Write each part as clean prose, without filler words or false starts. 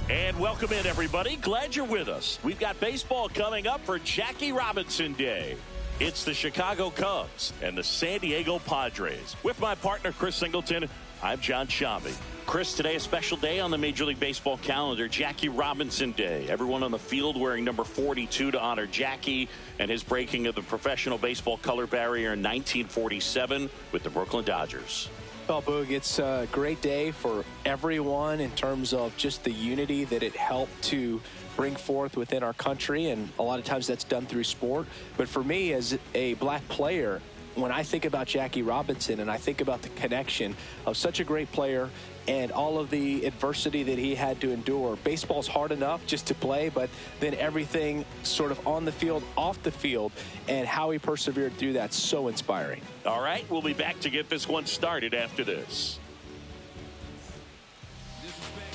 And welcome in, everybody. Glad you're with us. We've got baseball coming up for Jackie Robinson Day. It's the Chicago Cubs and the San Diego Padres. With my partner, Chris Singleton, I'm John Shabby. Chris, today a special day on the Major League Baseball calendar, Jackie Robinson Day. Everyone on the field wearing number 42 to honor Jackie and his breaking of the professional baseball color barrier in 1947 with the Brooklyn Dodgers. Well, Boog, it's a great day for everyone in terms of just the unity that it helped to bring forth within our country, and a lot of times that's done through sport. But for me, as a black player, when I think about Jackie Robinson and I think about the connection of such a great player and all of the adversity that he had to endure, baseball's hard enough just to play, but then everything sort of on the field, off the field, and how he persevered through that, so inspiring. All right, we'll be back to get this one started after this.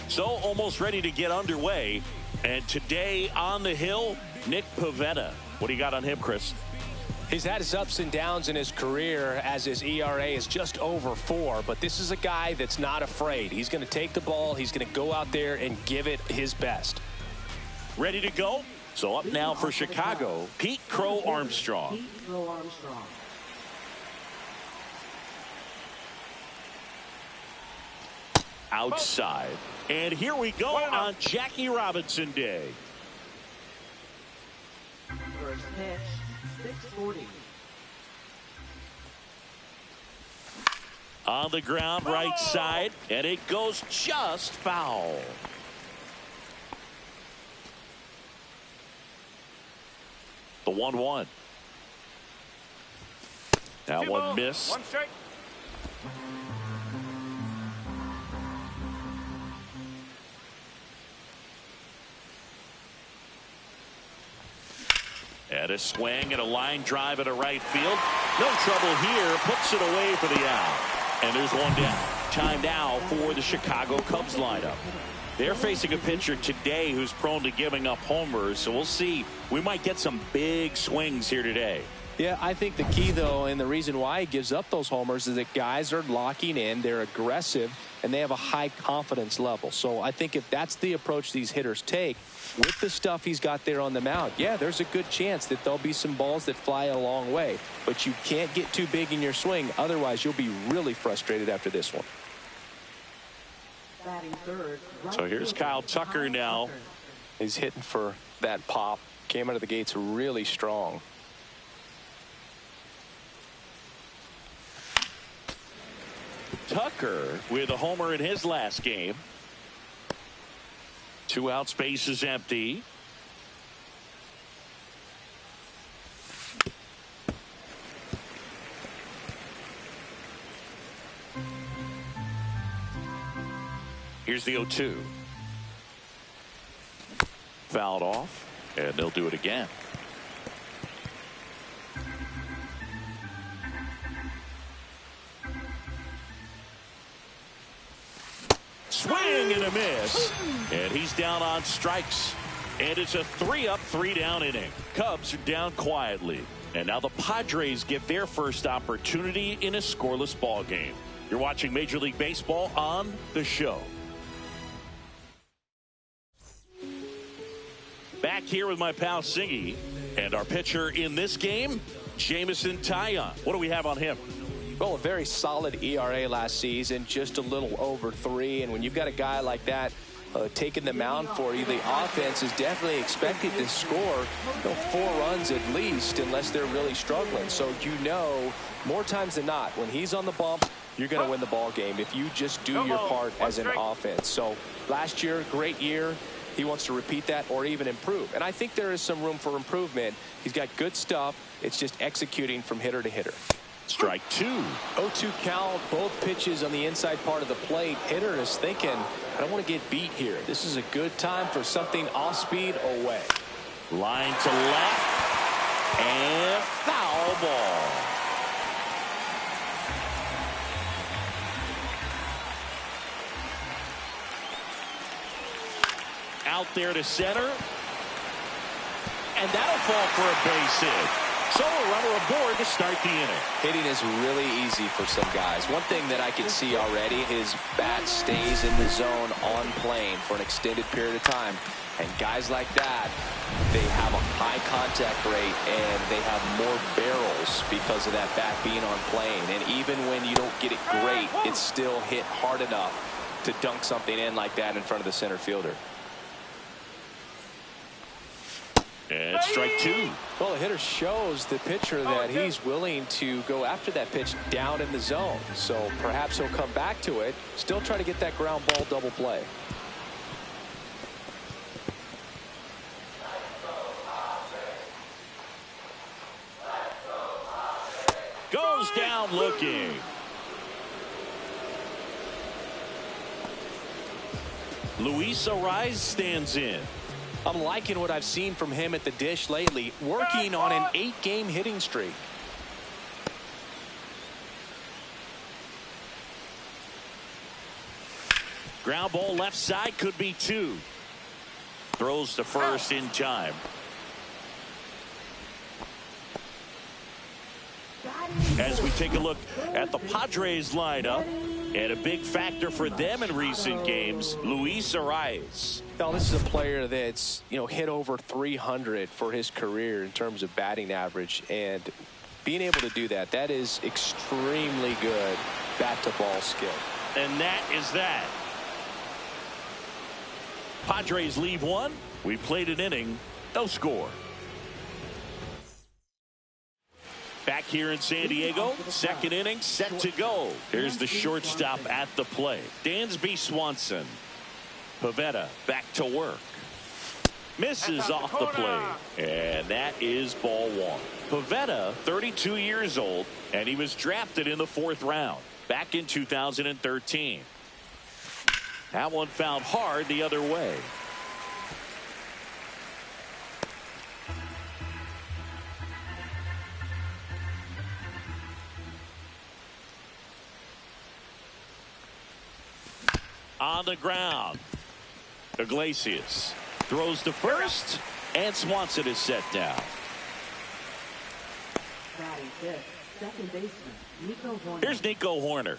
So almost ready to get underway, and today on the hill, Nick Pivetta. What do you got on him, Chris? He's had his ups and downs in his career as his ERA is just over 4, but this is a guy that's not afraid. He's going to take the ball. He's going to go out there and give it his best. Ready to go? So up now for Chicago, Pete Crow Armstrong. Outside. And here we go on Jackie Robinson Day. First pitch. 640. On the ground, right side, and it goes just foul. The 1-1. Now one miss. One strike. And a swing and a line drive into right field. No trouble here. Puts it away for the out. And there's one down. Time now for the Chicago Cubs lineup. They're facing a pitcher today who's prone to giving up homers. So we'll see. We might get some big swings here today. Yeah, I think the key, though, and the reason why he gives up those homers is that guys are locking in, they're aggressive, and they have a high confidence level. So I think if that's the approach these hitters take, with the stuff he's got there on the mound, yeah, there's a good chance that there'll be some balls that fly a long way. But you can't get too big in your swing, otherwise you'll be really frustrated after this one. So here's Kyle Tucker now. He's hitting for that pop. Came out of the gates really strong. Tucker with a homer in his last game. 2 out, space is empty. Here's the 0-2. Fouled off, and they'll do it again. Swing and a miss, and he's down on strikes, and it's a 3-up, 3-down inning. Cubs are down quietly, and now the Padres get their first opportunity in a scoreless ball game. You're watching Major League Baseball on The Show. Back here with my pal Singy, and our pitcher in this game, Jamison Taillon. What do we have on him? Well, a very solid ERA last season, just a little over 3. And when you've got a guy like that taking the mound for you, the offense is definitely expected to score 4 runs at least, unless they're really struggling. So more times than not, when he's on the bump, you're going to win the ball game if you just do your part as an offense. So last year, great year. He wants to repeat that or even improve. And I think there is some room for improvement. He's got good stuff. It's just executing from hitter to hitter. Strike 2. 0-2 count, both pitches on the inside part of the plate. Hitter is thinking, I don't want to get beat here. This is a good time for something off speed away. Line to left, and foul ball. Out there to center, and that'll fall for a base hit. So a runner aboard to start the inning. Hitting is really easy for some guys. One thing that I can see already, his bat stays in the zone on plane for an extended period of time. And guys like that, they have a high contact rate and they have more barrels because of that bat being on plane. And even when you don't get it great, it's still hit hard enough to dunk something in like that in front of the center fielder. And strike two. Well, the hitter shows the pitcher that he's willing to go after that pitch down in the zone. So perhaps he'll come back to it, still try to get that ground ball double play. Goes down looking. Luis Arraez stands in. I'm liking what I've seen from him at the dish lately, working on an 8-game hitting streak. Ground ball left side, could be two. Throws to first in time. As we take a look at the Padres lineup, and a big factor for them in recent games, Luis Arraez. Now, this is a player that's, hit over 300 for his career in terms of batting average, and being able to do that, that is extremely good bat-to-ball skill. And that is that. Padres leave one. We played an inning, no score. Back here in San Diego, second inning set to go. Here's the shortstop at the plate, Dansby Swanson. Pivetta back to work. Misses off the plate. And that is ball one. Pivetta, 32 years old, and he was drafted in the 4th round back in 2013. That one found hard the other way. On the ground, Iglesias throws to first, and Swanson is set down. Second baseman, Nico Horner. Here's Nico Horner.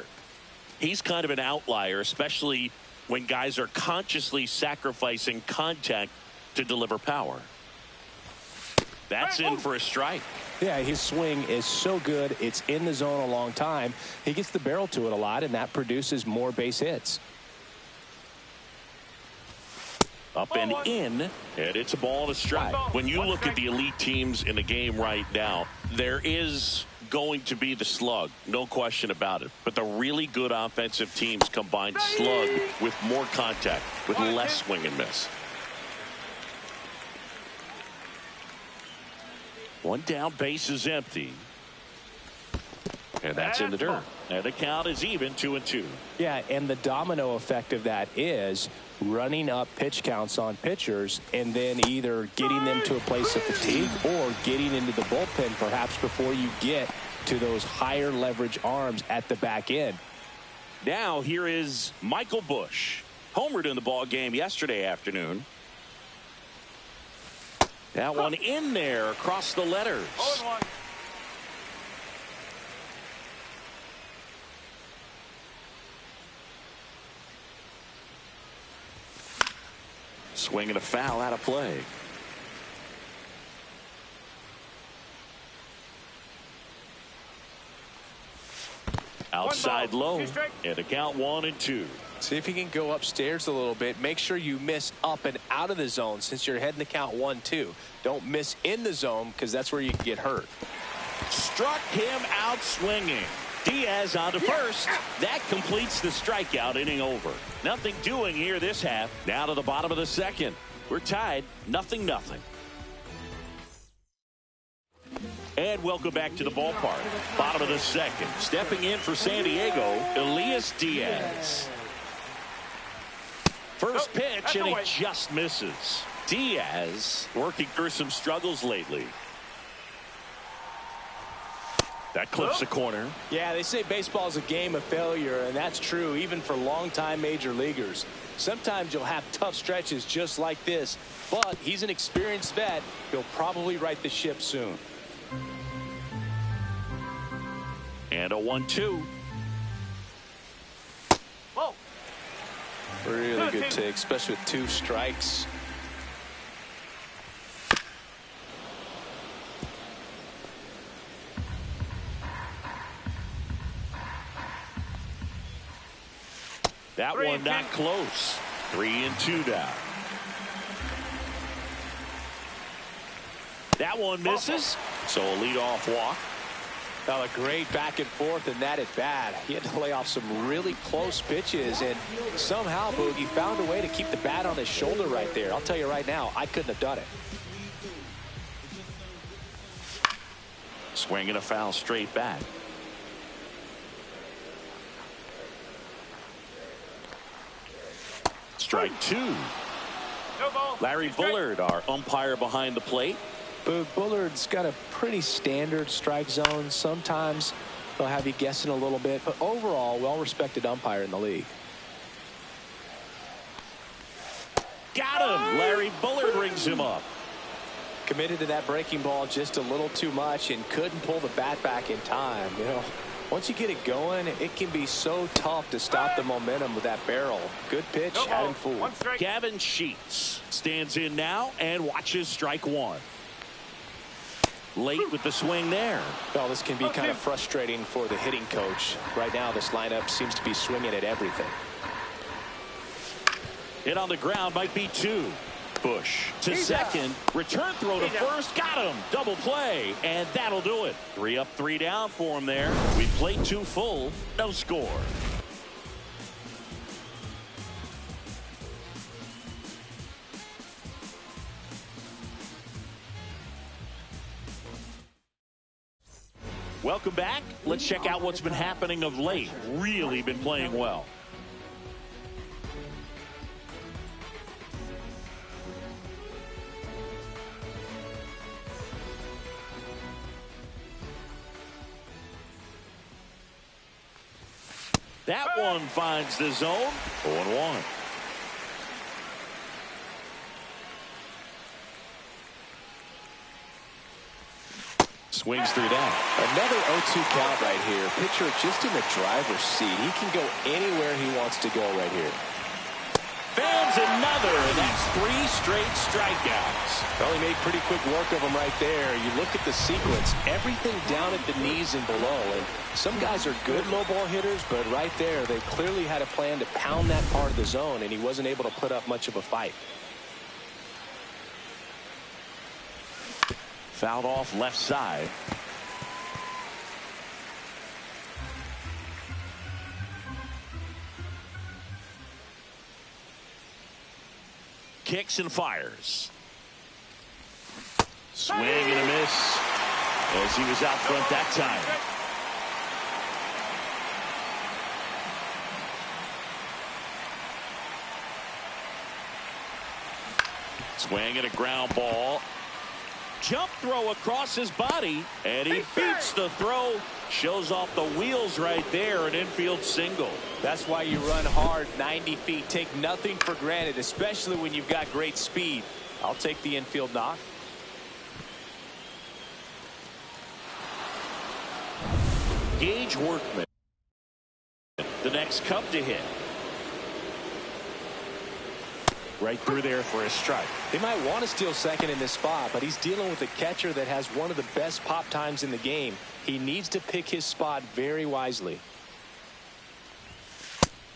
He's kind of an outlier, especially when guys are consciously sacrificing contact to deliver power. That's in for a strike. Yeah, his swing is so good. It's in the zone a long time. He gets the barrel to it a lot, and that produces more base hits. Up and in, and it's a ball and a strike. When you look at the elite teams in the game right now, there is going to be the slug, no question about it. But the really good offensive teams combine slug with more contact, with less swing and miss. One down, base is empty. And that's in the dirt. And the count is even, 2-2. Yeah, and the domino effect of that is running up pitch counts on pitchers and then either getting them to a place of fatigue or getting into the bullpen perhaps before you get to those higher leverage arms at the back end. Now here is Michael Busch. Homered in the ball game yesterday afternoon. That one in there across the letters. 0-1. Swinging a foul out of play. Outside low, and the count 1-2. See if you can go upstairs a little bit. Make sure you miss up and out of the zone since you're heading the count 1-2. Don't miss in the zone because that's where you can get hurt. Struck him out swinging. Diaz on to first. That completes the strikeout, inning over. Nothing doing here this half. Now to the bottom of the second. We're tied, 0-0. And welcome back to the ballpark. Bottom of the second. Stepping in for San Diego, Elias Diaz. First pitch, and he just misses. Diaz working through some struggles lately. That clips the corner. Yeah, they say baseball is a game of failure, and that's true even for longtime major leaguers. Sometimes you'll have tough stretches just like this, but he's an experienced vet. He'll probably right the ship soon. And a 1-2. Whoa. Really good take, especially with 2 strikes. That one not close. 3-2 now. That one misses, so a leadoff walk. Well, a great back and forth in that at bat. He had to lay off some really close pitches, and somehow Boogie found a way to keep the bat on his shoulder right there. I'll tell you right now, I couldn't have done it. Swinging a foul straight back. Strike 2. Larry Bullard, our umpire behind the plate. Boog, Bullard's got a pretty standard strike zone. Sometimes they'll have you guessing a little bit, but overall, well-respected umpire in the league. Got him. Larry Bullard rings him up. Committed to that breaking ball just a little too much and couldn't pull the bat back in time. You know, once you get it going, it can be so tough to stop the momentum with that barrel. Good pitch, had him fooled. Gavin Sheets stands in now and watches strike 1. Late with the swing there. Well, this can be kind of frustrating for the hitting coach. Right now, this lineup seems to be swinging at everything. Hit on the ground might be 2. Bush to second. Return throw to first. Got him. Double play. And that'll do it. 3 up, 3 down for him there. We played 2 full. No score. Welcome back. Let's check out what's been happening of late. Really been playing well. That one finds the zone. 0-1. Swings through that. Another 0-2 count right here. Pitcher just in the driver's seat. He can go anywhere he wants to go right here. Fans another, and that's 3 straight strikeouts. Well, he made pretty quick work of him right there. You look at the sequence, everything down at the knees and below. And some guys are good low ball hitters, but right there, they clearly had a plan to pound that part of the zone, and he wasn't able to put up much of a fight. Fouled off left side. Kicks and fires. Swing and a miss as he was out front that time. Swing and a ground ball. Jump throw across his body, and he beats the throw. Shows off the wheels right there, an infield single. That's why you run hard 90 feet. Take nothing for granted, especially when you've got great speed. I'll take the infield knock. Gage Workman, the next Cub to hit. Right through there for a strike. They might want to steal second in this spot, but he's dealing with a catcher that has one of the best pop times in the game. He needs to pick his spot very wisely.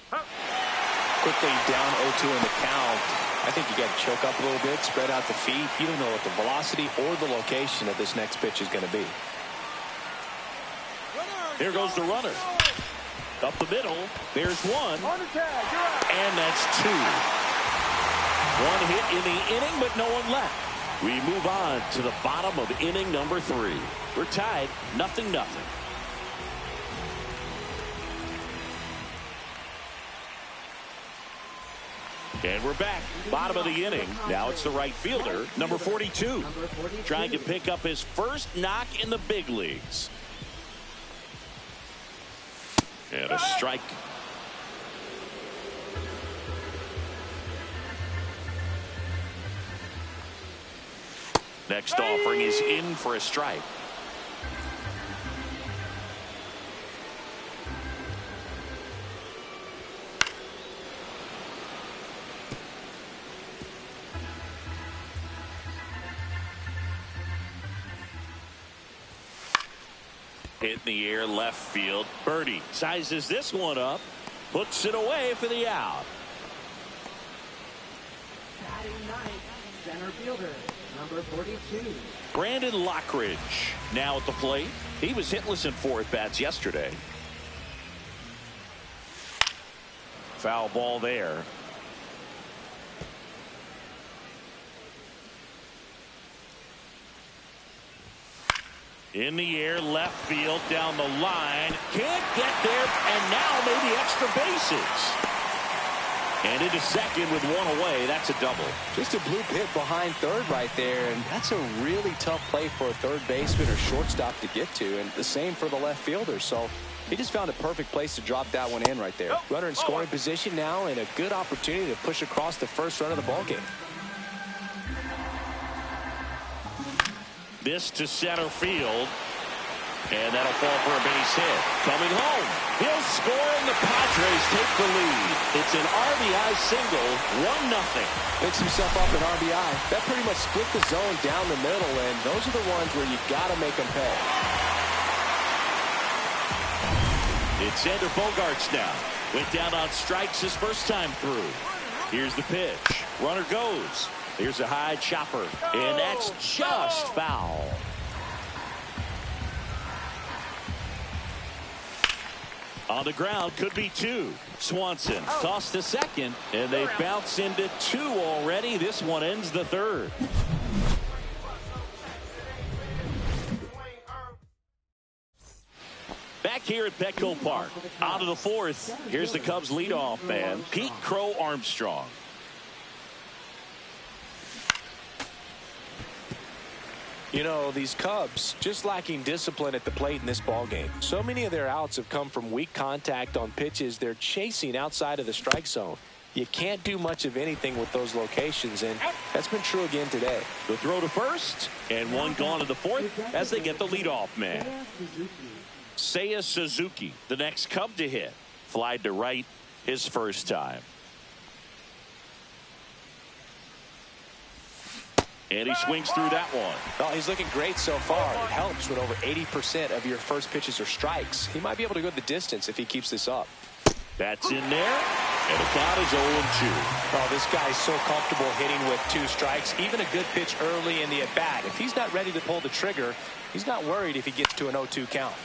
Quickly down 0-2 in the count. I think you got to choke up a little bit, spread out the feet. You don't know what the velocity or the location of this next pitch is going to be. Here goes the runner. Up the middle. There's one. And that's 2. 1 hit in the inning, but no one left. We move on to the bottom of inning number 3. We're tied 0-0. And we're back. Bottom of the inning. Now it's the right fielder, number 42. Trying to pick up his first knock in the big leagues. And a strike. Next offering is in for a strike. Hit in the air left field. Birdie sizes this one up. Puts it away for the out. Batting ninth, center fielder, number 42. Brandon Lockridge now at the plate. He was hitless in 4 at-bats yesterday. Foul ball there. In the air, left field, down the line. Can't get there, and now maybe extra bases. And into second with 1 away. That's a double. Just a bloop hit behind third right there, and that's a really tough play for a third baseman or shortstop to get to, and the same for the left fielder. So he just found a perfect place to drop that one in right there. Runner in scoring position now, and a good opportunity to push across the first run of the ballgame. This to center field. And that'll fall for a base hit. Coming home. He'll score, and the Padres take the lead. It's an RBI single, 1-0. Picks himself up an RBI. That pretty much split the zone down the middle, and those are the ones where you got to make them pay. It's Xander Bogaerts now. Went down on strikes his first time through. Here's the pitch. Runner goes. Here's a high chopper, and that's just foul. On the ground, could be 2. Swanson tossed to second, and they bounce into 2 already. This one ends the 3rd. Back here at Petco Park, out of the 4th, here's the Cubs leadoff man, Pete Crow Armstrong. You know, these Cubs just lacking discipline at the plate in this ballgame. So many of their outs have come from weak contact on pitches they're chasing outside of the strike zone. You can't do much of anything with those locations, and that's been true again today. The throw to first, and one gone to the 4th as they get the leadoff man. Seiya Suzuki, the next Cub to hit. Flied to right his first time. And he swings through that one. Well, he's looking great so far. It helps when over 80% of your first pitches are strikes. He might be able to go the distance if he keeps this up. That's in there, and the count is 0-2. Oh, this guy's so comfortable hitting with 2 strikes. Even a good pitch early in the at-bat. If he's not ready to pull the trigger, he's not worried if he gets to an 0-2 count.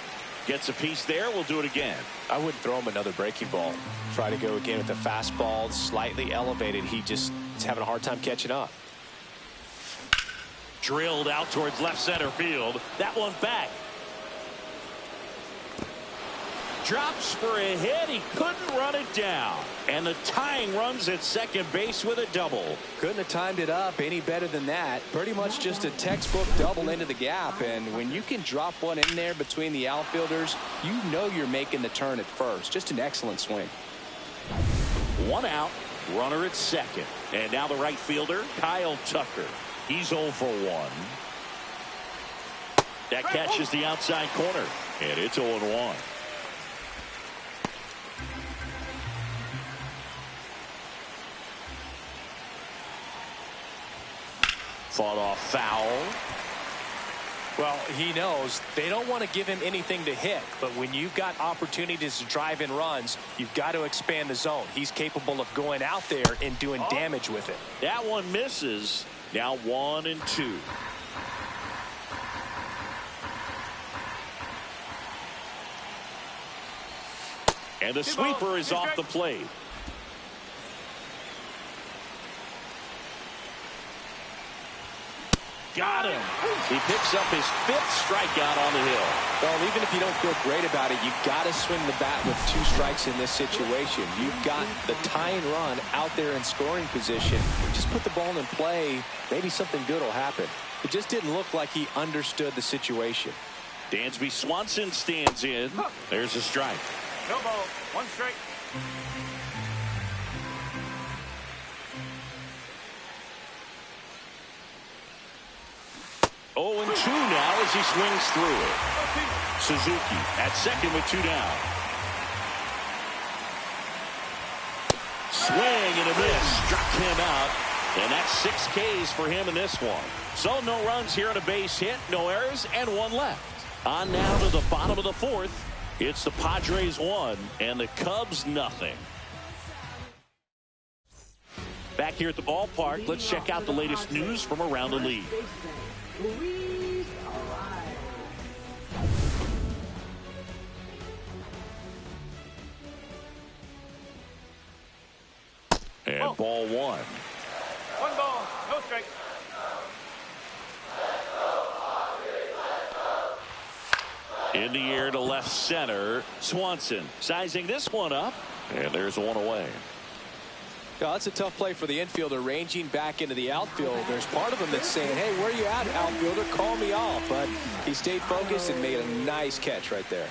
Gets a piece there. We'll do it again. I wouldn't throw him another breaking ball. Try to go again with the fastball slightly elevated. He just is having a hard time catching up. Drilled out towards left center field. That one back. Drops for a hit. He couldn't run it down. And the tying runs at second base with a double. Couldn't have timed it up any better than that. Pretty much just a textbook double into the gap. And when you can drop one in there between the outfielders, you know you're making the turn at first. Just an excellent swing. 1 out. Runner at second. And now the right fielder, Kyle Tucker. He's 0 for 1. That catches the outside corner. And it's 0-1. Fought off foul. Well, he knows they don't want to give him anything to hit, but when you've got opportunities to drive in runs, you've got to expand the zone. He's capable of going out there and doing damage with it. That one misses. Now 1-2. And the sweeper is off the plate. Got him. He picks up his 5th strikeout on the hill. Well, even if you don't feel great about it, you've got to swing the bat with 2 strikes in this situation. You've got the tying run out there in scoring position. Just put the ball in play. Maybe something good will happen. It just didn't look like he understood the situation. Dansby Swanson stands in. There's a strike. No ball. 1 strike. 0-2 now as he swings through it. Suzuki at second with 2 down. Swing and a miss. Struck him out. And that's 6 Ks for him in this one. So no runs here on a base hit, no errors, and 1 left. On now to the bottom of the fourth. It's the Padres 1 and the Cubs nothing. Back here at the ballpark, let's check out the latest news from around the league. And ball one. One ball, no strike. In the air to left center. Swanson sizing this one up. And there's one away. Yeah, that's a tough play for the infielder, ranging back into the outfield. There's part of him that's saying, hey, where are you at, outfielder? Call me off. But he stayed focused and made a nice catch right there.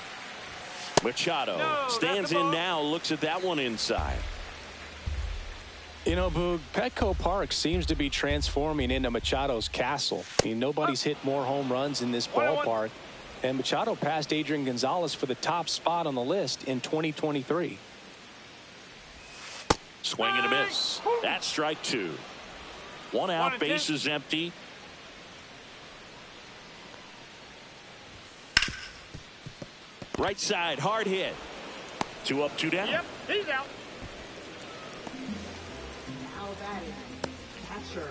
Machado stands in now, looks at that one inside. You know, Boog, Petco Park seems to be transforming into Machado's castle. I mean, nobody's hit more home runs in this ballpark. And Machado passed Adrian Gonzalez for the top spot on the list in 2023. Swing and a miss. That's strike two. One out, base is empty. Right side, hard hit. 2 up, 2 down. Yep, he's out. Now batting, catcher,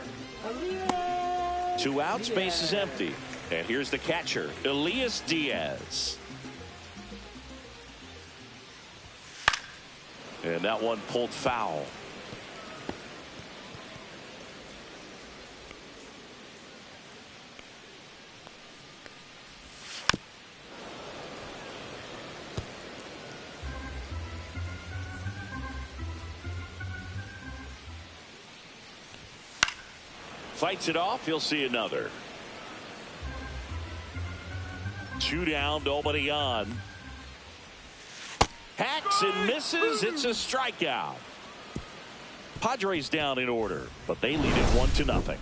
Elias. 2 outs, base is empty. And here's the catcher, Elias Diaz. And that one pulled foul. Fights it off, he'll see another. 2 down, nobody on. Hacks and misses. It's a strikeout. Padres down in order, but they lead it 1-0.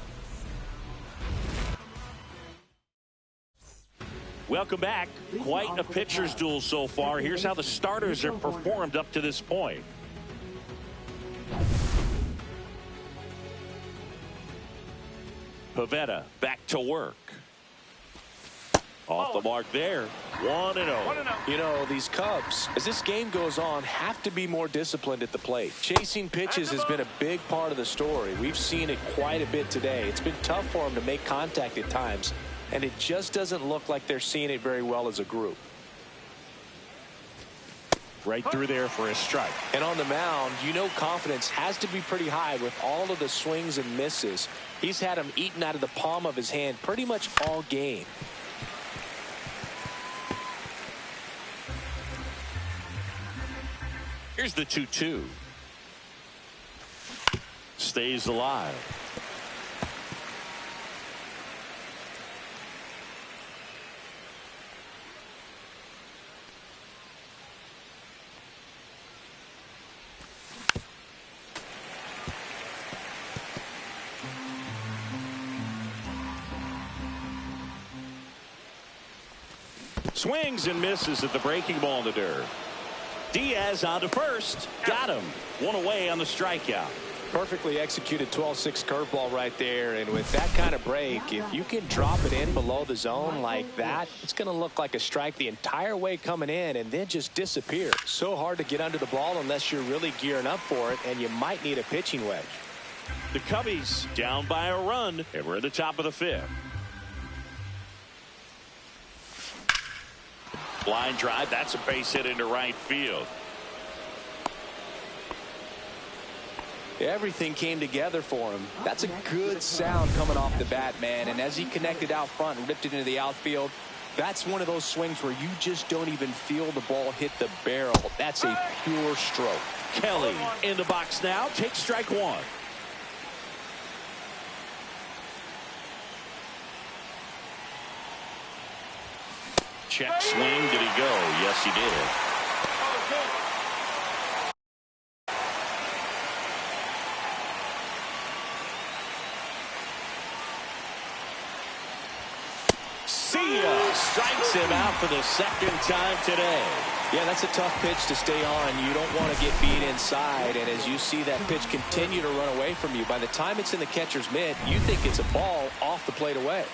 Welcome back. Quite a pitcher's duel so far. Here's how the starters have performed up to this point. Pivetta back to work. Off the mark there. 1-0. You know, these Cubs, as this game goes on, have to be more disciplined at the plate. Chasing pitches has been a big part of the story. We've seen it quite a bit today. It's been tough for them to make contact at times, and it just doesn't look like they're seeing it very well as a group. Right through there for a strike. And on the mound, you know confidence has to be pretty high with all of the swings and misses. He's had them eaten out of the palm of his hand pretty much all game. Here's the 2-2. Stays alive. Swings and misses at the breaking ball in the dirt. Diaz on to first. Got him. One away on the strikeout. Perfectly executed 12-6 curveball right there. And with that kind of break, if you can drop it in below the zone like that, it's going to look like a strike the entire way coming in and then just disappear. So hard to get under the ball unless you're really gearing up for it, and you might need a pitching wedge. The Cubbies down by a run, and we're at the top of the 5th. Line drive, that's a base hit into right field. Everything came together for him. That's a good sound coming off the bat, man. And as he connected out front and ripped it into the outfield, that's one of those swings where you just don't even feel the ball hit the barrel. That's a pure stroke. Kelly in the box now, takes strike one. Check swing. Did he go? Yes, he did. See ya. Strikes him out for the second time today. Yeah, that's a tough pitch to stay on. You don't want to get beat inside. And as you see that pitch continue to run away from you, by the time it's in the catcher's mitt, you think it's a ball off the plate away.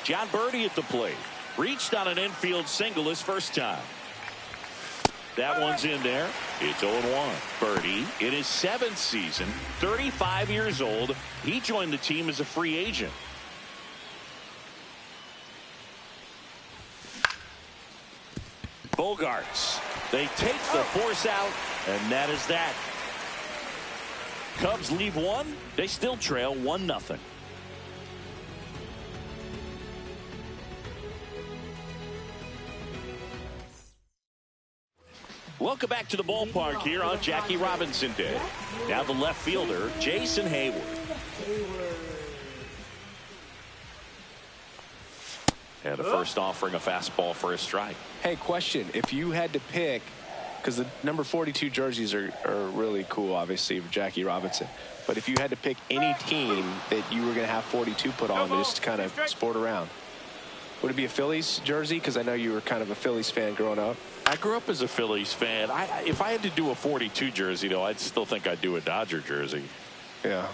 John Birdie at the plate. Reached on an infield single his first time. That one's in there. It's 0-1. Birdie in his 7th season, 35 years old. He joined the team as a free agent. Bogarts. They take the force out, and that is that. Cubs leave one. They still trail 1-0. Welcome back to the ballpark here on Jackie Robinson Day. Now the left fielder, Jason Hayward. And the first offering a fastball for a strike. Hey, question. If you had to pick, because the number 42 jerseys are really cool, obviously, for Jackie Robinson. But if you had to pick any team that you were going to have 42 put on to just kind of sport around, would it be a Phillies jersey? Because I know you were kind of a Phillies fan growing up. I grew up as a Phillies fan. If I had to do a 42 jersey, though, I'd still think I'd do a Dodger jersey. Yeah.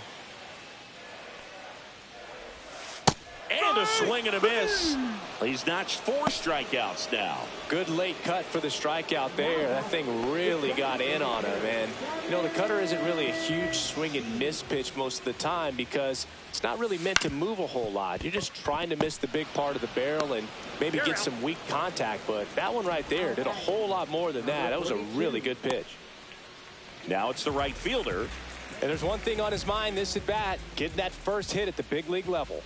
And a swing and a miss. He's notched 4 strikeouts now. Good late cut for the strikeout there. That thing really got in on him. And, you know, the cutter isn't really a huge swing and miss pitch most of the time because it's not really meant to move a whole lot. You're just trying to miss the big part of the barrel and maybe get some weak contact. But that one right there did a whole lot more than that. That was a really good pitch. Now it's the right fielder. And there's one thing on his mind this at bat, getting that first hit at the big league level.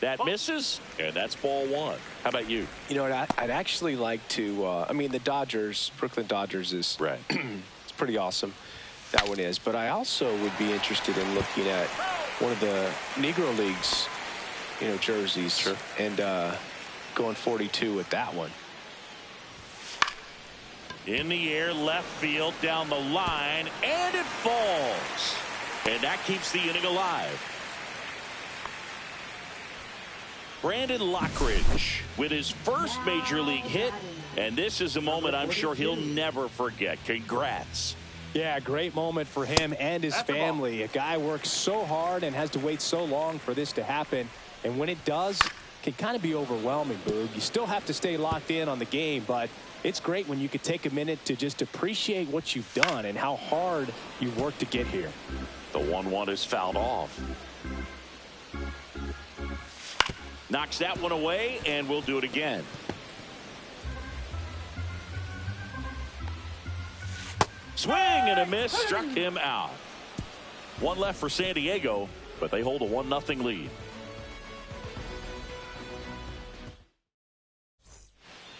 That misses, and that's ball 1. How about you? You know what, I'd actually like to, I mean, the Dodgers, Brooklyn Dodgers is right. It's pretty awesome. That one is. But I also would be interested in looking at one of the Negro Leagues, you know, jerseys. Sure. And going 42 with that one. In the air, left field, down the line, and it falls. And that keeps the inning alive. Brandon Lockridge with his first major league hit, and this is a moment I'm sure he'll never forget. Congrats. Yeah, great moment for him and his family. A guy works so hard and has to wait so long for this to happen, and when it does, it can kind of be overwhelming, Boog. You still have to stay locked in on the game, but it's great when you could take a minute to just appreciate what you've done and how hard you worked to get here. The 1-1 is fouled off. Knocks that one away, and we'll do it again. Swing and a miss, struck him out. One left for San Diego, but they hold a 1-0 lead.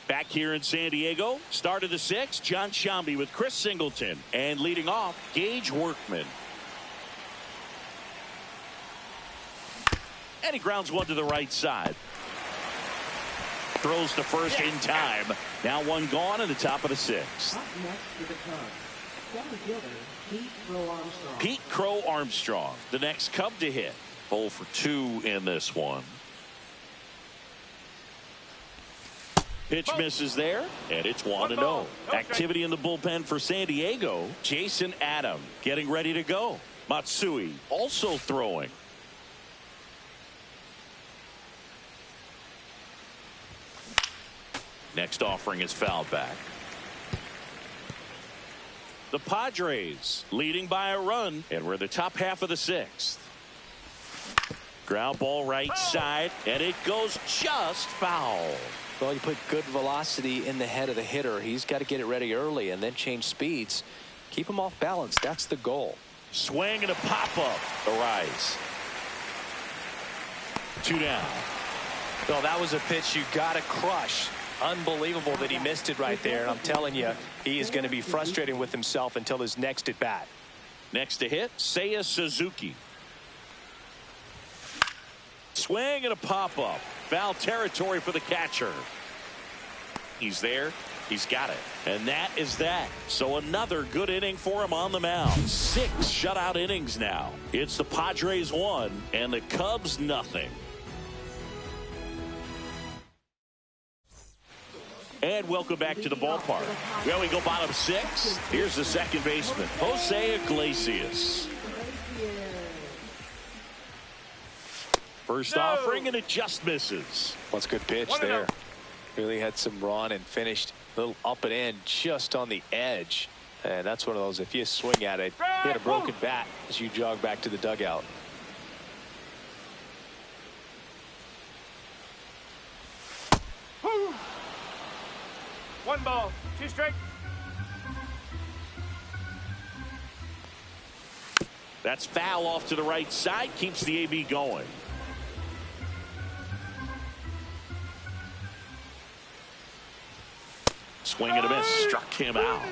Back here in San Diego, start of the 6th, John Sciambi with Chris Singleton, and leading off, Gage Workman. And he grounds one to the right side. Throws to first in time. Now one gone in the top of the 6th. Up next to the Cubs, center fielder Pete Crow Armstrong. Pete Crow Armstrong, the next Cub to hit. 0 for 2 in this one. Pitch misses there, and it's 1-0. Activity in the bullpen for San Diego. Jason Adam getting ready to go. Matsui also throwing. Next offering is fouled back. The Padres leading by a run, and we're in the top half of the 6th. Ground ball right side, and it goes just foul. Well, you put good velocity in the head of the hitter. He's got to get it ready early and then change speeds. Keep him off balance. That's the goal. Swing and a pop-up. The rise. 2 down. Well, that was a pitch you got to crush. Unbelievable that he missed it right there. And I'm telling you, he is going to be frustrated with himself until his next at bat. Next to hit, Seiya Suzuki. Swing and a pop-up. Foul territory for the catcher. He's there. He's got it. And that is that. So another good inning for him on the mound. 6 shutout innings now. It's the Padres 1 and the Cubs nothing. And welcome back to the ballpark. Well, we go bottom 6. Here's the second baseman, Jose Iglesias. First offering, and it just misses. That's a good pitch there. Really had some run and finished a little up and in just on the edge. And that's one of those, if you swing at it, you had a broken bat as you jog back to the dugout. One ball, 2 strikes. That's foul off to the right side, keeps the AB going. Swing and a miss, struck him out.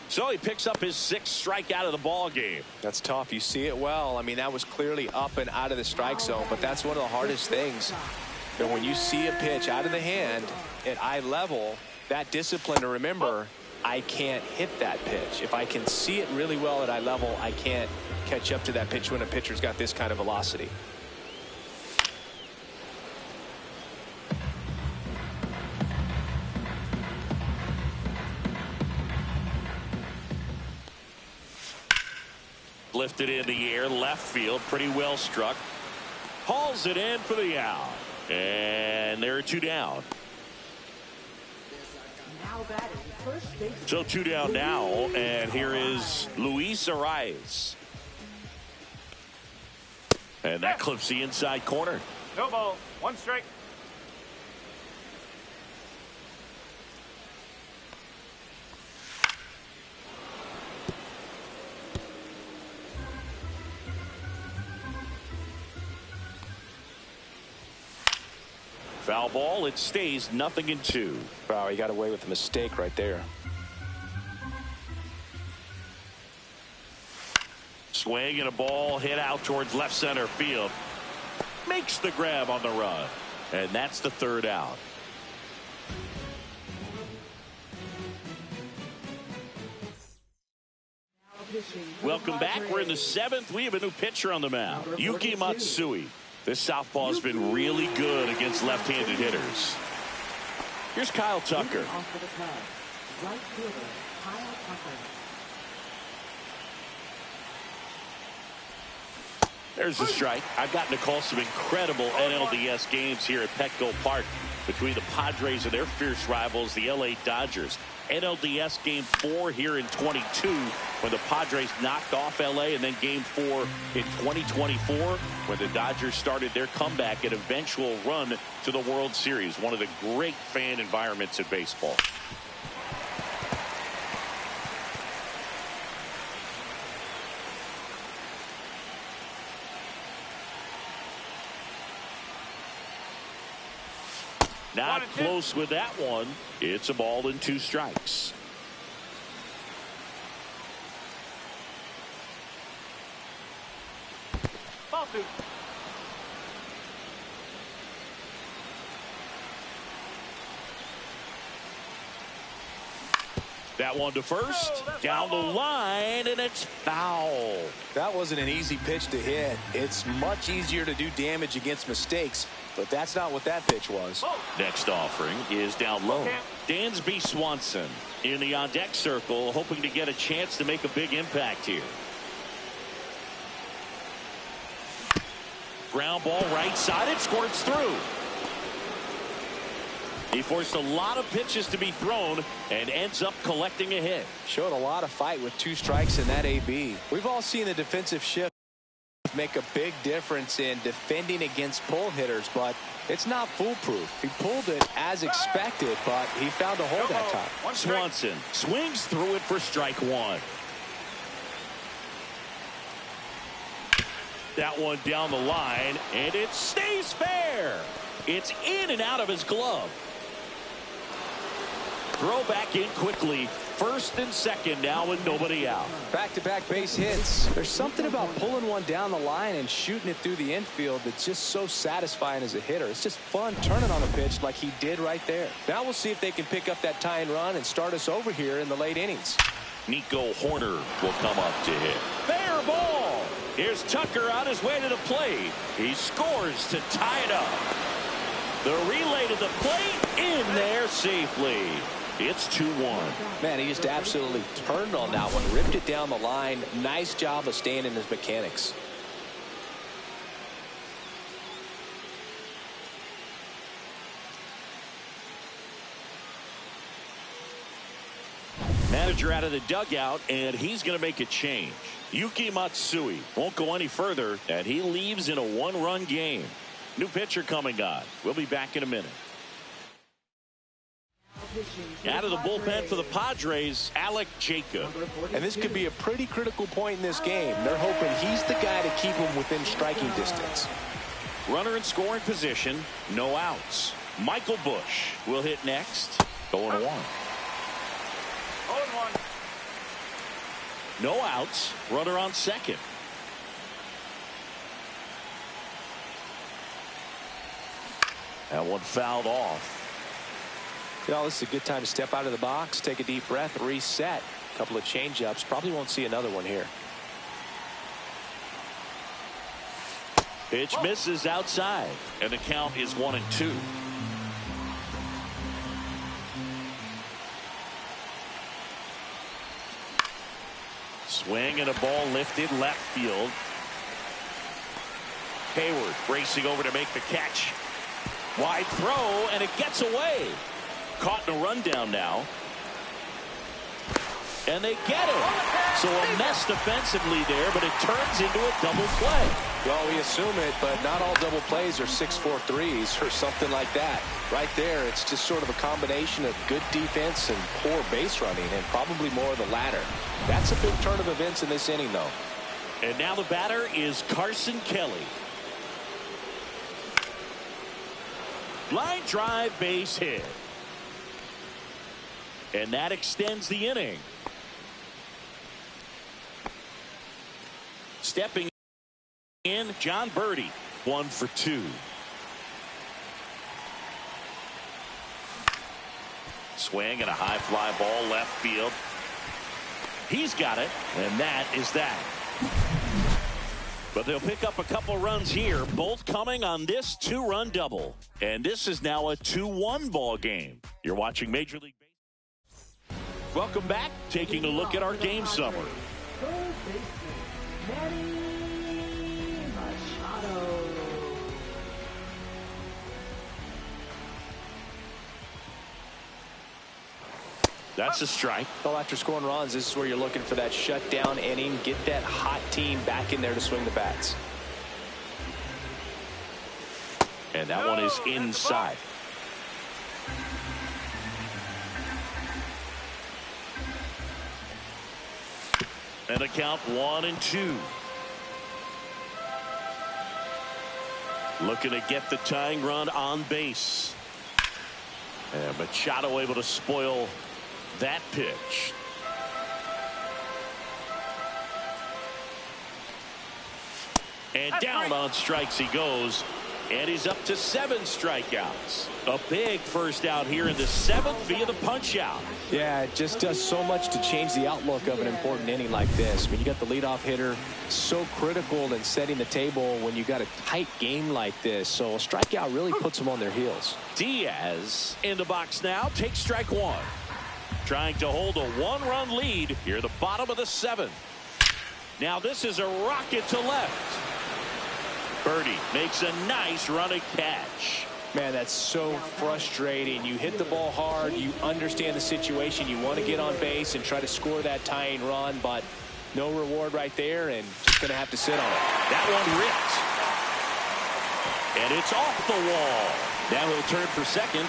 So he picks up his 6th strikeout of the ball game. That's tough. You see it well. I mean, that was clearly up and out of the strike zone, but that's one of the hardest things. And when you see a pitch out of the hand at eye level, that discipline to remember, I can't hit that pitch. If I can see it really well at eye level, I can't catch up to that pitch when a pitcher's got this kind of velocity. Lifted in the air, left field, pretty well struck. Hauls it in for the out. And there are 2 down. So 2 down now, and here is Luis Arias. And that clips the inside corner. No ball, 1 strike. Foul ball, it stays 0-2. Wow, he got away with a mistake right there. Swing and a ball hit out towards left center field. Makes the grab on the run. And that's the 3rd out. Welcome back. We're in the 7th. We have a new pitcher on the mound, Yuki Matsui. This southpaw's been really good against left-handed hitters. Here's Kyle Tucker. There's the strike. I've gotten to call some incredible NLDS games here at Petco Park between the Padres and their fierce rivals, the LA Dodgers. NLDS Game 4 here in 22 when the Padres knocked off LA, and then Game 4 in 2024 when the Dodgers started their comeback and eventual run to the World Series. One of the great fan environments in baseball. Not close with that one. It's a ball and 2 strikes. Ball 2. That one to first, down the line, and it's foul. That wasn't an easy pitch to hit. It's much easier to do damage against mistakes, but that's not what that pitch was. Next offering is down low. Dansby Swanson in the on-deck circle, hoping to get a chance to make a big impact here. Ground ball right side, it squirts through. He forced a lot of pitches to be thrown and ends up collecting a hit. Showed a lot of fight with 2 strikes in that AB. We've all seen the defensive shift make a big difference in defending against pull hitters, but it's not foolproof. He pulled it as expected, but he found a hole that time. Swanson swings through it for strike 1. That one down the line, and it stays fair. It's in and out of his glove. Throw back in quickly. First and second now with nobody out. Back-to-back base hits. There's something about pulling one down the line and shooting it through the infield that's just so satisfying as a hitter. It's just fun turning on a pitch like he did right there. Now we'll see if they can pick up that tying run and start us over here in the late innings. Nico Horner will come up to hit. Fair ball. Here's Tucker on his way to the plate. He scores to tie it up. The relay to the plate, in there safely. It's 2-1. Man, he just absolutely turned on that one, ripped it down the line. Nice job of staying in his mechanics. Manager out of the dugout, and he's going to make a change. Yuki Matsui won't go any further, and he leaves in a one-run game. New pitcher coming on. We'll be back in a minute. Out of the bullpen for the Padres, Alec Jacob. And this could be a pretty critical point in this game. They're hoping he's the guy to keep him within striking distance. Runner in scoring position, no outs. Michael Bush will hit next. 0-1. 0-1. No outs. Runner on second. That one fouled off. You know, this is a good time to step out of the box, take a deep breath, reset. A couple of change-ups. Probably won't see another one here. Pitch misses outside, and the count is 1-2. Swing and a ball lifted left field. Hayward racing over to make the catch. Wide throw, and it gets away. Caught in a rundown now. And they get him. So a mess defensively there, but it turns into a double play. Well, we assume it, but not all double plays are 6-4 threes or something like that. Right there, it's just sort of a combination of good defense and poor base running, and probably more of the latter. That's a big turn of events in this inning, though. And now the batter is Carson Kelly. Line drive, base hit. And that extends the inning. Stepping in, John Birdie, 1 for 2. Swing and a high fly ball left field. He's got it, and that is that. But they'll pick up a couple runs here, both coming on this 2-run double. And this is now a 2-1 ball game. You're watching Major League Baseball. Welcome back. Taking a look at our game summary. That's a strike. Well, after scoring runs, this is where you're looking for that shutdown inning. Get that hot team back in there to swing the bats. And that one is inside. And a count 1-2. Looking to get the tying run on base. And Machado able to spoil that pitch. And down on strikes he goes. And he's up to 7 strikeouts. A big first out here in the 7th via the punch out. Yeah, it just does so much to change the outlook of an important inning like this. I mean, you got the leadoff hitter, so critical in setting the table when you got a tight game like this. So a strikeout really puts them on their heels. Diaz in the box now, takes strike 1. Trying to hold a 1-run lead here at the bottom of the 7th. Now this is a rocket to left. Birdie makes a nice running catch. Man, that's so frustrating. You hit the ball hard. You understand the situation. You want to get on base and try to score that tying run, but no reward right there, and just going to have to sit on it. That one ripped. And it's off the wall. Now he'll turn for second.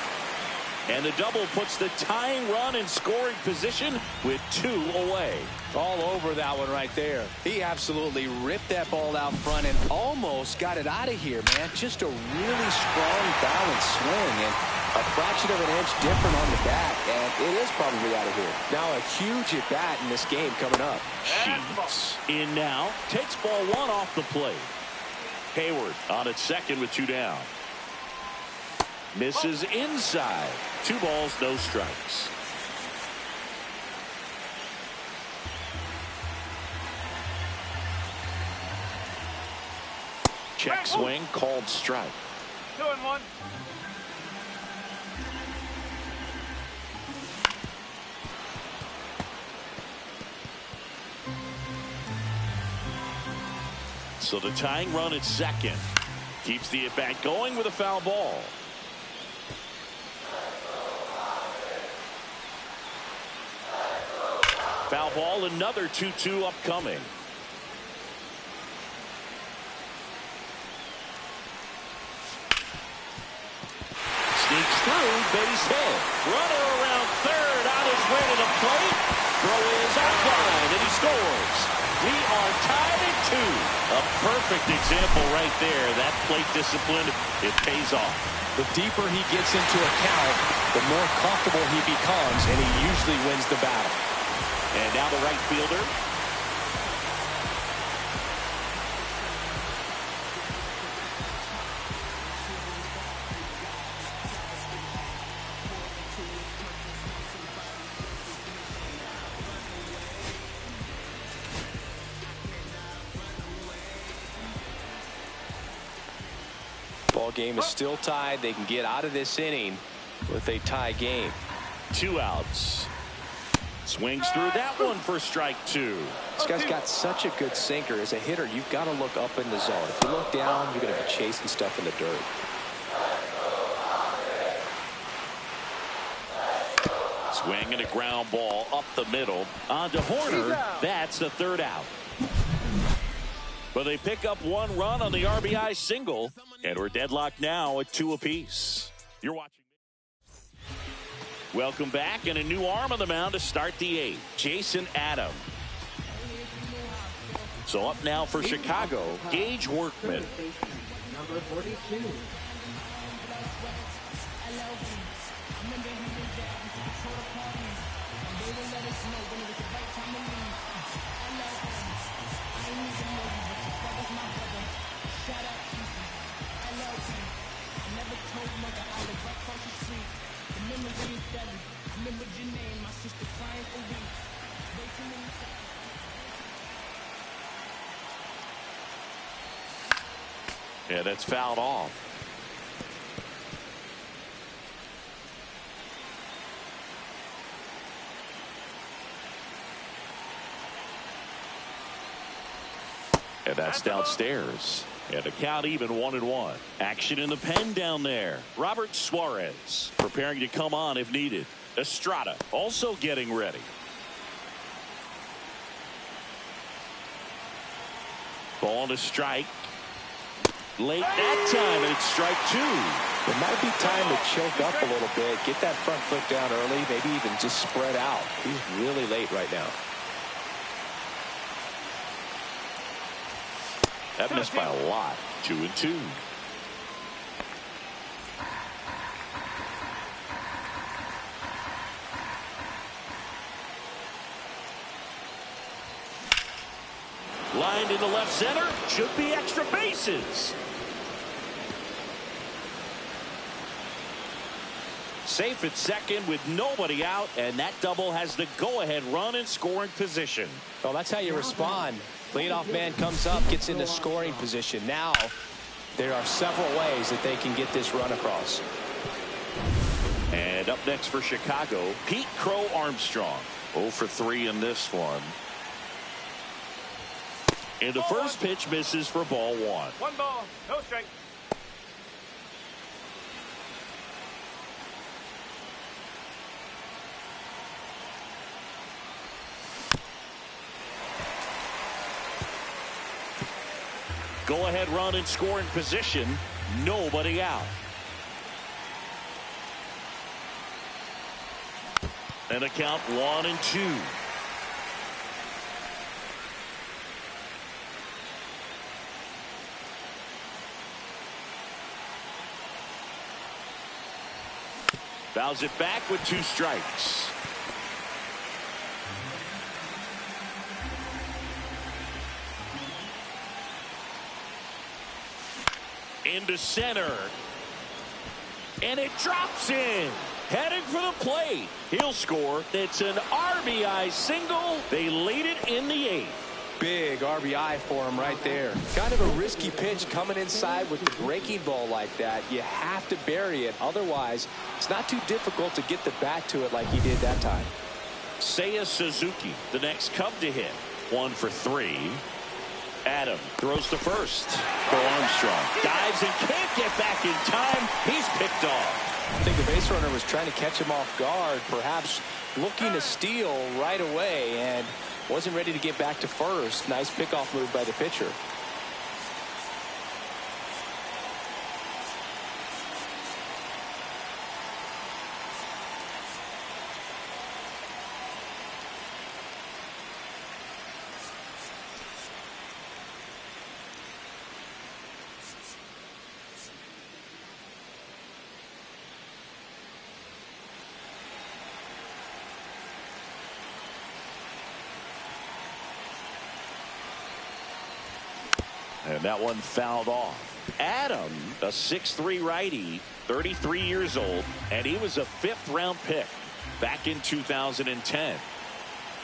And the double puts the tying run in scoring position with 2 away. All over that one right there. He absolutely ripped that ball out front and almost got it out of here, man. Just a really strong balanced swing, and a fraction of an inch different on the bat, and it is probably out of here. Now a huge at bat in this game coming up. Sheets in now, takes ball 1 off the plate. Hayward on at second with 2 down. Misses inside. 2 balls, no strikes. Check swing, called strike. 2-1. So the tying run at second keeps the at-bat going with a foul ball. Foul ball, another 2-2 upcoming. Sneaks through, base hit. Runner around third, on his way to the plate. Throw is offline, and he scores. We are tied at 2. A perfect example right there. That plate discipline, it pays off. The deeper he gets into a count, the more comfortable he becomes, and he usually wins the battle. And now the right fielder. Ball game is still tied. They can get out of this inning with a tie game. 2 outs. Swings through that one for strike 2. This guy's got such a good sinker. As a hitter, you've got to look up in the zone. If you look down, you're going to be chasing stuff in the dirt. Swing and a ground ball up the middle. On to Horner. That's the 3rd out. But they pick up 1 run on the RBI single. And we're deadlocked now at 2 apiece. You're watching. Welcome back, and a new arm on the mound to start the 8th. Jason Adam. So up now for Chicago, Gage Workman. Number 42. Yeah, that's fouled off. And that's downstairs. And the count even 1-1. Action in the pen down there. Robert Suarez preparing to come on if needed. Estrada also getting ready. Ball to strike. Late that time, and it's strike 2. It might be time to choke up a little bit, get that front foot down early, maybe even just spread out. He's really late right now. That missed by a lot. 2-2. Lined into left center. Should be extra bases. Safe at second with nobody out, and that double has the go-ahead run in scoring position. Well, that's how you respond. Leadoff man comes up, gets into scoring position. Now there are several ways that they can get this run across. And up next for Chicago, Pete Crow Armstrong. 0 for 3 in this one. And the first pitch misses for ball 1. 1 ball, no strike. Go-ahead run in scoring position. Nobody out. And a count 1-2. Fouls it back with 2 strikes. Into center. And it drops in. Heading for the plate. He'll score. It's an RBI single. They lead it in the 8th. Big RBI for him right there. Kind of a risky pitch coming inside with the breaking ball like that. You have to bury it. Otherwise, it's not too difficult to get the bat to it like he did that time. Seiya Suzuki, the next Cub to hit. 1 for 3. Adam throws to first. Go Armstrong. Dives and can't get back in time. He's picked off. I think the base runner was trying to catch him off guard, perhaps looking to steal right away, and wasn't ready to get back to first. Nice pickoff move by the pitcher. And that one fouled off. Adam, a 6'3" righty, 33 years old, and he was a 5th-round pick back in 2010.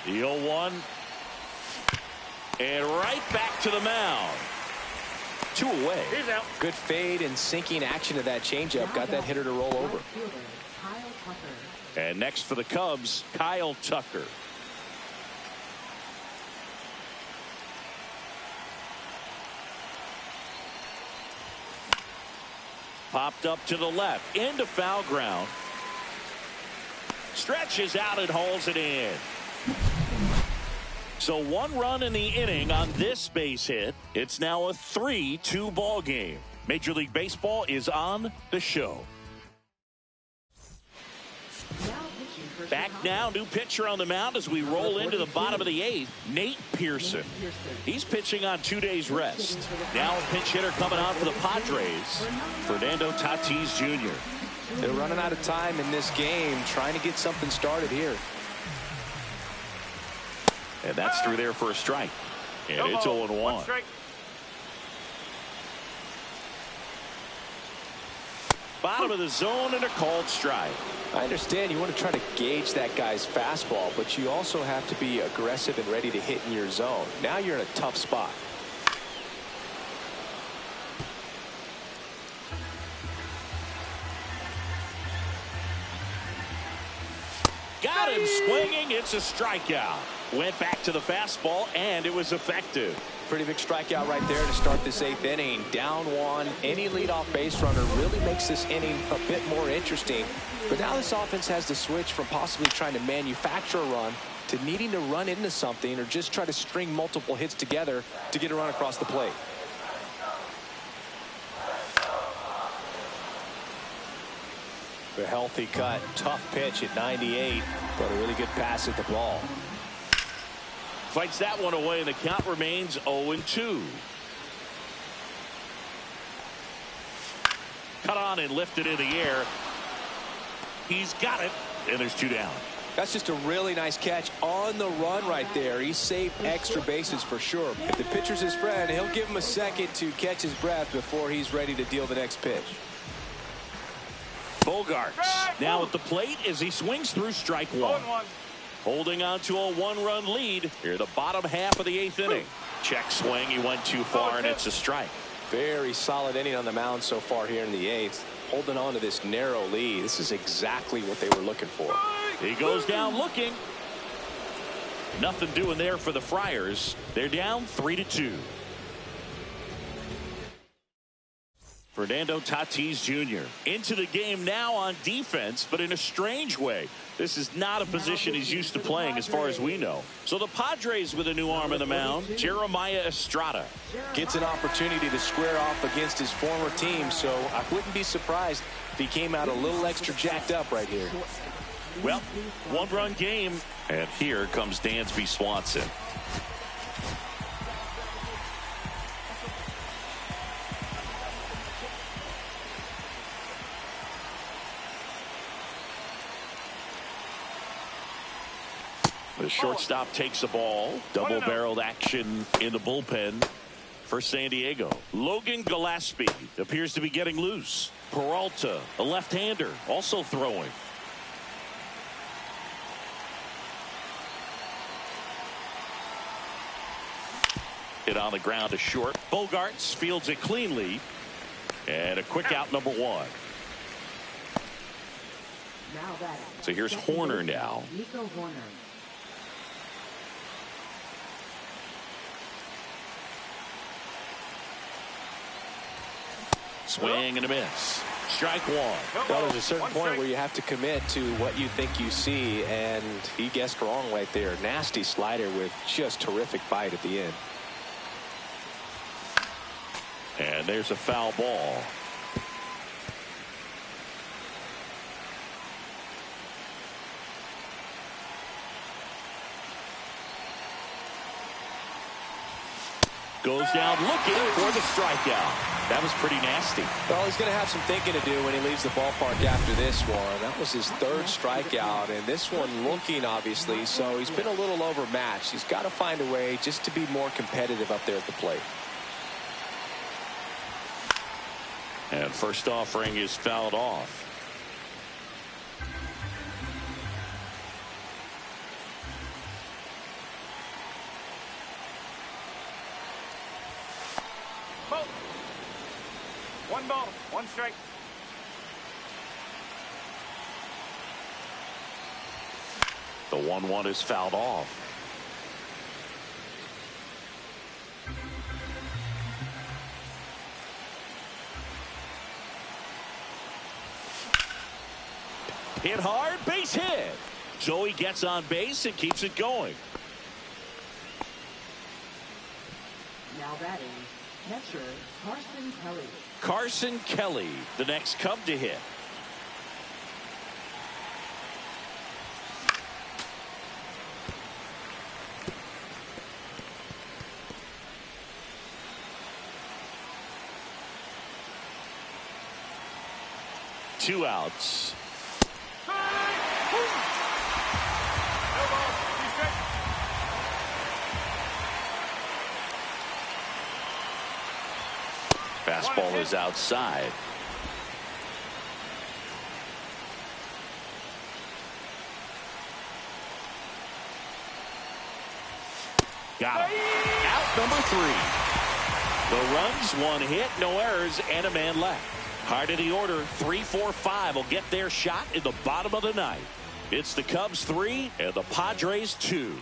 The 0-1. And right back to the mound. 2 away. He's out. Good fade and sinking action of that changeup. Got that hitter to roll over. And next for the Cubs, Kyle Tucker. Popped up to the left, into foul ground. Stretches out and hauls it in. So 1 run in the inning on this base hit. It's now a 3-2 ball game. Major League Baseball is on the show. Back now, new pitcher on the mound as we roll into the bottom of the 8th, Nate Pearson. He's pitching on 2 days rest. Now a pinch hitter coming out for the Padres, Fernando Tatis Jr. They're running out of time in this game, trying to get something started here. And that's through there for a strike. And it's 0-1. 1 strike. Bottom of the zone and a called strike. I understand you want to try to gauge that guy's fastball, but you also have to be aggressive and ready to hit in your zone. Now you're in a tough spot. Got him swinging. It's a strikeout. Went back to the fastball, and it was effective. Pretty big strikeout right there to start this 8th inning. Down 1. Any leadoff base runner really makes this inning a bit more interesting. But now this offense has to switch from possibly trying to manufacture a run to needing to run into something or just try to string multiple hits together to get a run across the plate. The healthy cut, tough pitch at 98, but a really good pass at the ball. Fights that one away, and the count remains 0-2. Cut on and lifted in the air. He's got it, and there's 2 down. That's just a really nice catch on the run right there. He saved extra bases for sure. If the pitcher's his friend, he'll give him a second to catch his breath before he's ready to deal the next pitch. Bogarts now at the plate as he swings through strike 1. Holding on to a 1-run lead here, the bottom half of the 8th inning. Check swing. He went too far, and it's a strike. Very solid inning on the mound so far here in the 8th. Holding on to this narrow lead. This is exactly what they were looking for. He goes down looking. Nothing doing there for the Friars. They're down 3-2. Fernando Tatis Jr. into the game now on defense, but in a strange way. This is not a position he's used to playing as far as we know. So the Padres with a new arm on the mound, Jeremiah Estrada. Gets an opportunity to square off against his former team, so I wouldn't be surprised if he came out a little extra jacked up right here. Well, 1-run game, and here comes Dansby Swanson. The shortstop takes the ball. Double-barreled action in the bullpen for San Diego. Logan Gillespie appears to be getting loose. Peralta, a left-hander, also throwing. Hit on the ground to short. Bogarts fields it cleanly. And a quick out, number 1. So here's Horner now. Swing and a miss. Strike one. Well, there's a certain point where you have to commit to what you think you see, and he guessed wrong right there. Nasty slider with just terrific bite at the end. And there's a foul ball. Goes down looking for the strikeout. That was pretty nasty. Well, he's going to have some thinking to do when he leaves the ballpark after this one. That was his third strikeout, and this one looking, obviously, so he's been a little overmatched. He's got to find a way just to be more competitive up there at the plate. And first offering is fouled off. One ball, one strike. The 1-1 is fouled off. Hit hard, base hit. So he gets on base and keeps it going. Now batting, catcher Carson Kelly. Carson Kelly, the next Cub to hit. Two outs. Fastball is outside. Got him. Out number 3. The runs, 1 hit, no errors, and a man left. Hard of the order, 3, 4, 5 will get their shot in the bottom of the ninth. It's the Cubs 3 and the Padres 2.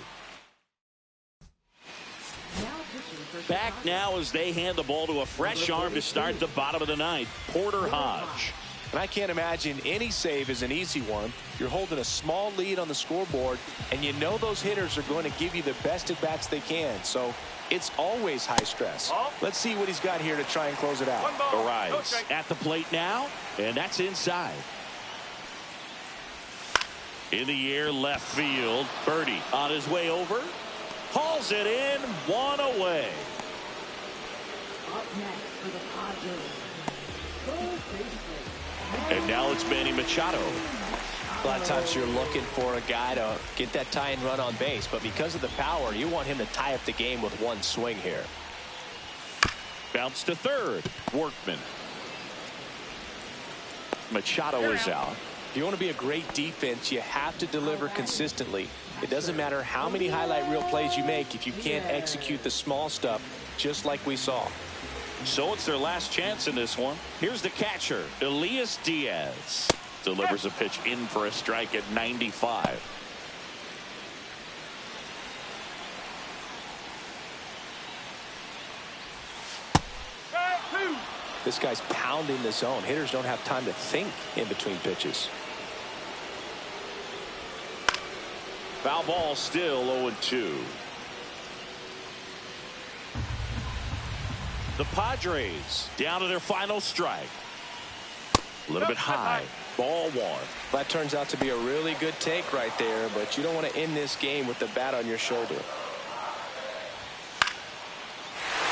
Back now as they hand the ball to a fresh arm to start the bottom of the ninth, Porter Hodge. And I can't imagine any save is an easy one. You're holding a small lead on the scoreboard, and you know those hitters are going to give you the best at-bats they can. So it's always high stress. Let's see what he's got here to try and close it out. Arise at the plate now, and that's inside. In the air, left field. Birdie on his way over. Hauls it in, 1 away. Up next for the Padres, third baseman. And now it's Manny Machado. A lot of times you're looking for a guy to get that tying run on base, but because of the power, you want him to tie up the game with one swing here. Bounce to third. Workman. Machado is out. If you want to be a great defense, you have to deliver consistently. It doesn't matter how many highlight reel plays you make if you can't execute the small stuff, just like we saw. So it's their last chance in this one. Here's the catcher, Elias Diaz. Delivers a pitch in for a strike at 95. This guy's pounding the zone. Hitters don't have time to think in between pitches. Foul ball, still 0-2. The Padres down to their final strike. A little bit high. Ball 1. That turns out to be a really good take right there, but you don't want to end this game with the bat on your shoulder.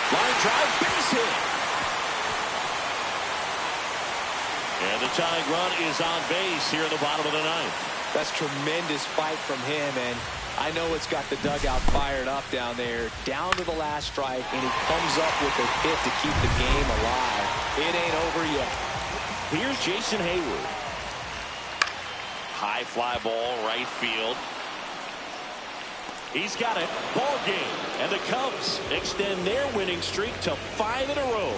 Line drive, base hit. And the tying run is on base here in the bottom of the ninth. That's tremendous fight from him, and I know it's got the dugout fired up down there. Down to the last strike, and he comes up with a hit to keep the game alive. It ain't over yet. Here's Jason Hayward. High fly ball, right field. He's got it. Ball game. And the Cubs extend their winning streak to 5 in a row.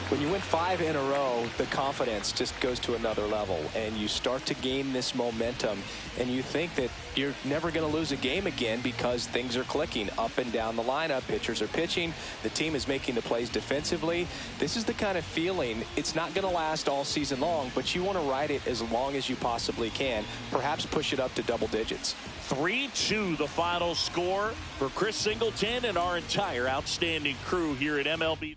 When you win 5 in a row, the confidence just goes to another level, and you start to gain this momentum, and you think that you're never going to lose a game again because things are clicking up and down the lineup. Pitchers are pitching. The team is making the plays defensively. This is the kind of feeling, it's not going to last all season long, but you want to ride it as long as you possibly can. Perhaps push it up to double digits. 3-2 the final score for Chris Singleton and our entire outstanding crew here at MLB.